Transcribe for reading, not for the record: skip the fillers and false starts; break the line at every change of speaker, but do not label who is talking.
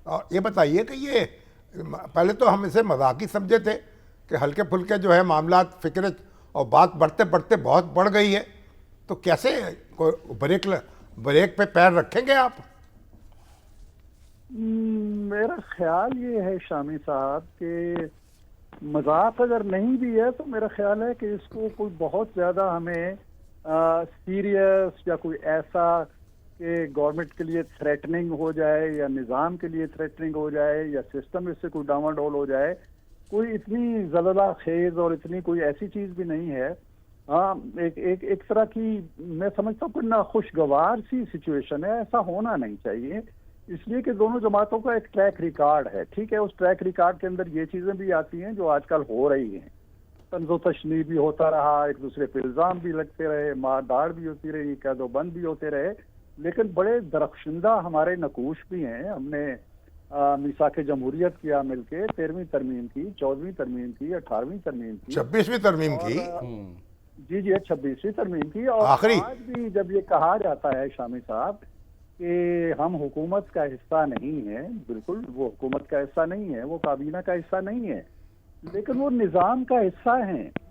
اور یہ بتائیے کہ یہ پہلے تو ہم اسے مذاقی سمجھے تھے کہ ہلکے پھلکے جو ہے معاملات فکر، اور بات بڑھتے بڑھتے بہت بڑھ گئی ہے، تو کیسے بریک پہ پیر رکھیں گے آپ؟
میرا خیال یہ ہے شامی صاحب کہ مذاق اگر نہیں بھی ہے تو میرا خیال ہے کہ اس کو کوئی بہت زیادہ ہمیں سیریس یا کوئی ایسا کہ گورنمنٹ کے لیے تھریٹننگ ہو جائے یا نظام کے لیے تھریٹننگ ہو جائے یا سسٹم اس سے کوئی ڈاواں ڈول ہو جائے، کوئی اتنی زلزلہ خیز اور اتنی کوئی ایسی چیز بھی نہیں ہے۔ ہاں، ایک طرح کی میں سمجھتا ہوں کہ ناخوشگوار سی سچویشن ہے، ایسا ہونا نہیں چاہیے، اس لیے کہ دونوں جماعتوں کا ایک ٹریک ریکارڈ ہے، ٹھیک ہے، اس ٹریک ریکارڈ کے اندر یہ چیزیں بھی آتی ہیں جو آج کل ہو رہی ہیں، طنز و تشنیع بھی ہوتا رہا، ایک دوسرے پہ الزام بھی لگتے رہے، مار داڑ بھی ہوتی رہی، قید و بند بھی ہوتے رہے، لیکن بڑے درخشندہ ہمارے نقوش بھی ہیں۔ ہم نے میثاق جمہوریت کیا مل کے، 13ویں ترمیم کی، 14ویں ترمیم کی، 18ویں ترمیم کی،
26ویں ترمیم
اور
کی،
جی 26ویں ترمیم کی، اور
آخری۔
آج بھی جب یہ کہا جاتا ہے شامی صاحب کہ ہم حکومت کا حصہ نہیں ہیں، بالکل وہ حکومت کا حصہ نہیں ہے، وہ کابینہ کا حصہ نہیں ہے، لیکن وہ نظام کا حصہ ہیں،